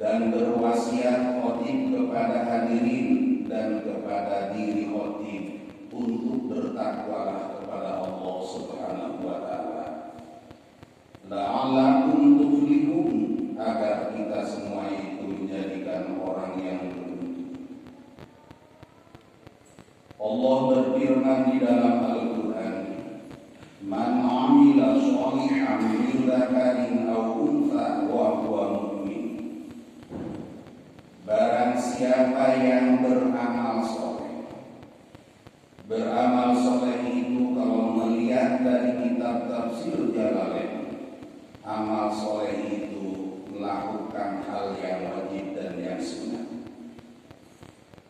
dan berwasiat khotib kepada hadirin dan kepada diri khotib untuk bertakwalah kepada Allah Subhanahu wa taala. La'allakum tuflihun, agar kita semua itu menjadikan orang yang beruntung. Allah berfirman di dalam Al-Qur'an, "Man 'amila shalihan min dzakarin aw untha wa huwa mu'min." Barang siapa yang beramal soleh. Beramal soleh itu kalau melihat dari kitab tafsir Jalalain, amal soleh itu melakukan hal yang wajib dan yang sunnah.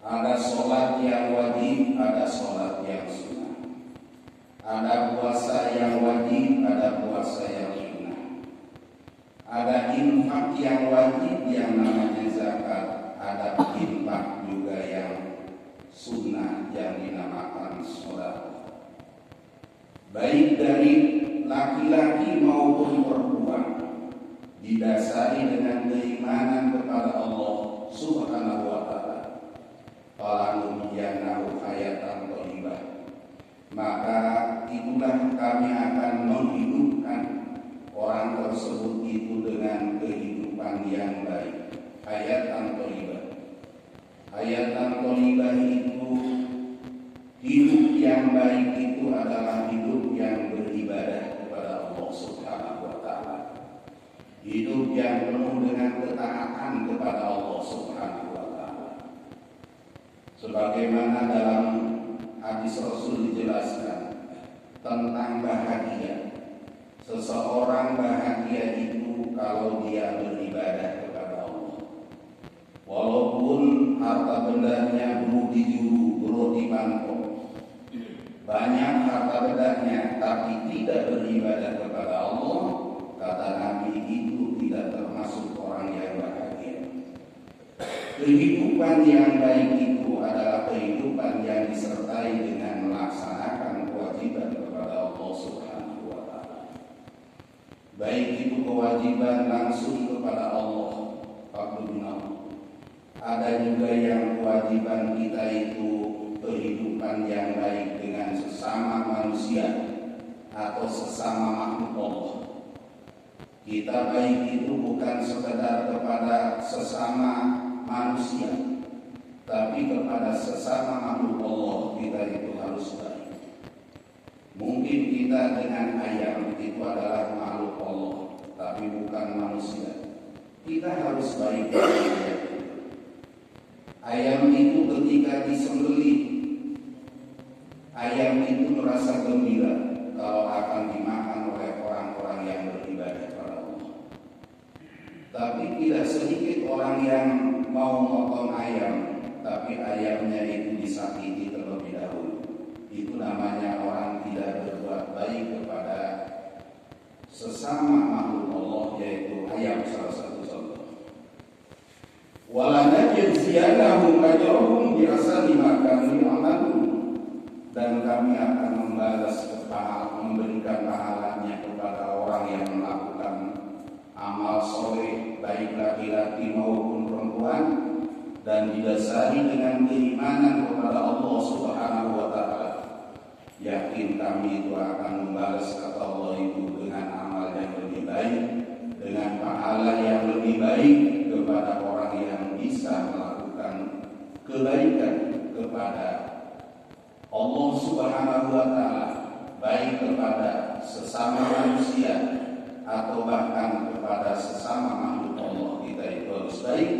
Ada sholat yang wajib, ada sholat yang sunnah. Ada puasa yang wajib, ada puasa yang sunnah. Ada infak yang wajib yang namanya zakat. Ada infak juga yang sunnah yang dinamakan sedekah. Baik dari laki-laki maupun perempuan, didasari dengan keimanan kepada Allah Subhanahu wa taala. Falanujiyanahu hayatan thayyibah. Maka itulah kami akan menghidupkan orang tersebut itu dengan kehidupan yang baik. Hayatan thayyibah. Hayatan thayyibah itu hidup yang baik itu adalah hidup yang beribadah kepada Allah Subhanahu wa taala. Hidup yang penuh dengan ketaatan kepada Allah Subhanahu wa taala. Sebagaimana dalam hadis Rasul dijelaskan tentang bahagia. Seseorang bahagia itu kalau dia beribadah kepada Allah. Walaupun harta bendanya buruk dijuru, buruk dipantau, banyak harta bendanya, tapi tidak beribadah kepada Allah, kata Nabi itu tidak termasuk orang yang bahagia. Kehidupan yang baik itu adalah kehidupan yang disertai dengan melaksanakan kewajiban kepada Allah Subhanahu wa taala. Baik itu kewajiban langsung kepada Allah, fardunallah. Ada juga yang kewajiban kita itu kehidupan yang baik dengan sesama manusia atau sesama makhluk Allah. Kita baik itu bukan sekedar kepada sesama manusia, tapi kepada sesama makhluk Allah kita itu harus baik. Mungkin kita dengan ayam itu adalah makhluk Allah, tapi bukan manusia. Kita harus baik dengan ayam. Ayam itu ketika disembelih, ayam itu merasa gembira kalau akan dimakan oleh orang-orang yang beribadah kepada Allah. Tapi tidak sedikit orang yang mau motong ayam, tapi ayamnya itu disakiti terlebih dahulu. Itu namanya orang tidak berbuat baik kepada sesama makhluk Allah, yaitu ayam salah satu contoh. Walanajziyanahum ajrahum bi'ahsani ma kanu ya'malun, dan kami akan membalas memberikan pahalanya kepada orang yang melakukan amal soleh, baik laki-laki maupun perempuan, dan didasari dengan keimanan kepada Allah Subhanahu wa taala. kami itu akan membalas kata Allah itu dengan amal yang lebih baik, dengan pahala yang lebih baik kepada orang yang bisa melakukan kebaikan kepada Allah Subhanahu wa Ta'ala, baik kepada sesama manusia atau bahkan kepada sesama makhluk Allah. Kita itu harus baik.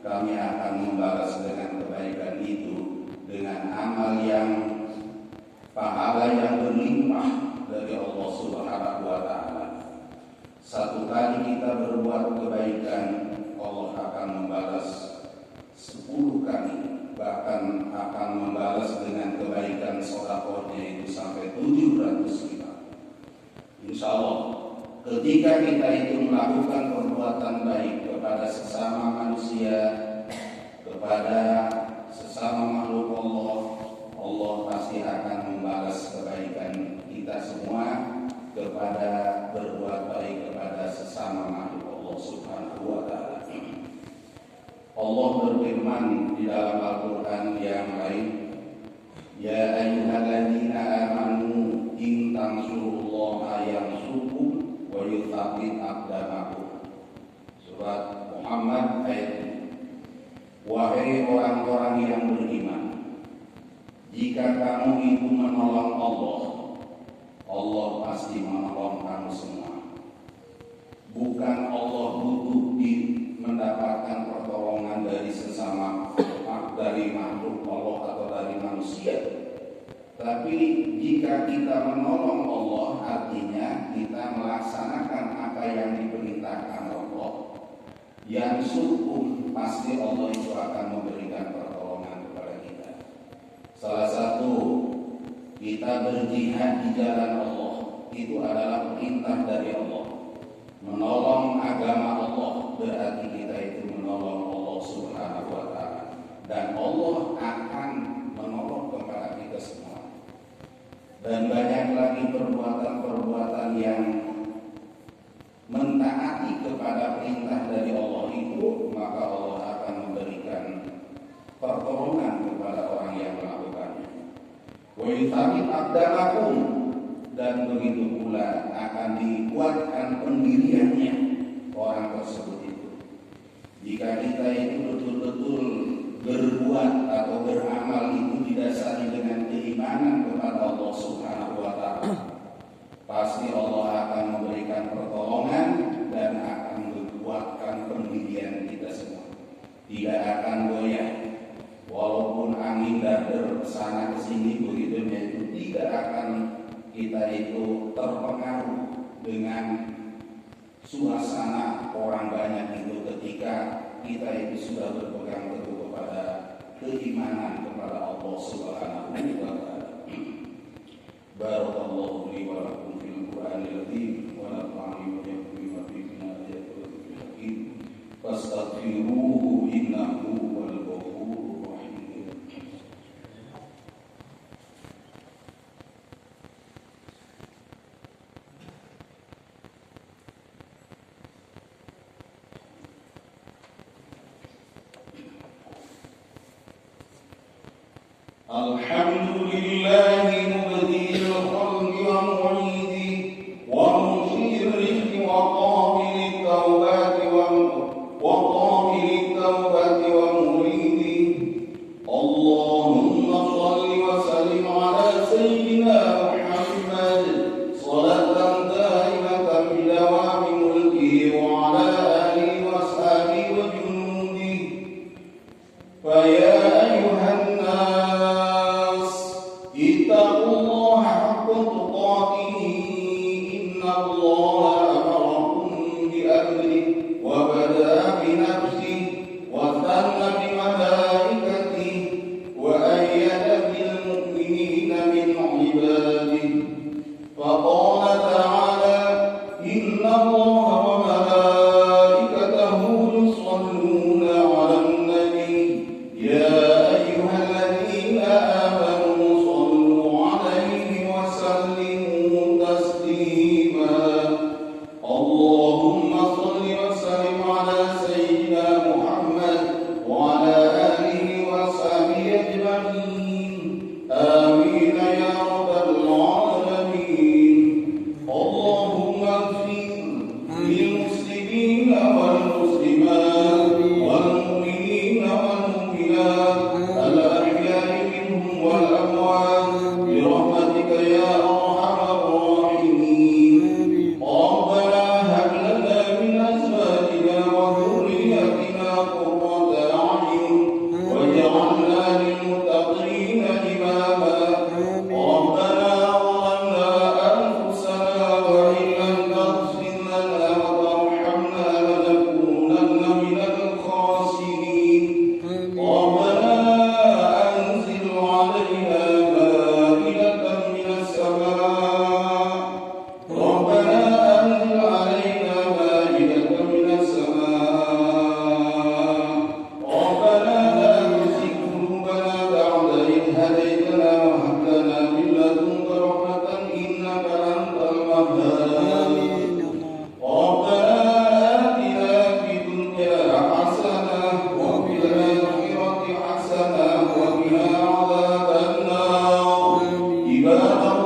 Kami akan membalas dengan kebaikan itu dengan amal yang pahala yang berlimpah dari Allah Subhanahu wa Ta'ala. Satu kali kita berbuat kebaikan, Allah akan membalas 10 kali, bahkan akan membalas dengan kebaikan sedekahnya itu sampai 700 kali. Insya Allah, ketika kita itu melakukan perbuatan baik kepada sesama manusia, kepada sesama makhluk Allah, Allah pasti akan membalas kebaikan kita semua kepada berbuat baik kepada sesama makhluk Allah Subhanahu wa Ta'ala. Allah berfirman di dalam Al-Quran yang lain, Ya ayyuhalladzina amanu in tansurullaha yansurkum wa yuthabbit aqdamakum. Surat Muhammad ayat 2. Wahai orang-orang yang beriman, jika kamu itu menolong Allah, Allah pasti menolong kamu semua. Bukan Allah butuh mendapatkan pertolongan dari sesama, dari makhluk Allah atau dari manusia. Tapi jika kita menolong Allah, artinya kita melaksanakan apa yang diperintahkan Allah. Yang sukum, pasti Allah itu akan memberikan pertolongan kepada kita. Salah satu, kita berjihad di jalan Allah, itu adalah perintah dari Allah. Menolong agama Allah berarti kita itu menolong Allah Subhanahu wa Ta'ala, dan Allah akan menolong kepada kita semua. Dan banyak lagi perbuatan-perbuatan yang mentaati kepada perintah dari Allah itu, maka Allah akan memberikan pertolongan kepada orang yang melakukannya. Wa yuthabbit aqdamakum, dan begitu pula akan dikuatkan pendiriannya orang tersebut itu. Jika kita itu betul-betul berbuat atau beramal itu didasari dengan keimanan kepada Allah Subhanahu wa Ta'ala, pasti Allah akan memberikan pertolongan dan akan menguatkan pendirian kita semua. Tidak akan goyah, walaupun angin datar kesana kesini begitu, itu tidak akan kita itu terpengaruh dengan suasana orang banyak itu ketika kita itu sudah berpegang teguh kepada keimanan kepada Allah Subhanahu wa Ta'ala. Barakallahu li wa lakum fil Qur'anil azim wa nafa'ani wa iyyakum bima fihi min ayatil hakim. Fastaghfiruhu innahu huwal ghafurur rahim. Alhamdulillahi mubdil khalqi wa mu'idi wa mushirri wa qabilit tawbati wa muridi. Allahumma salli wa sallim ala sayyidina Muhammad salatan daimatan bidawami mulki wa ala alihi wa sahbihi wa junudi. Fa ya ayyuhan nas ibadah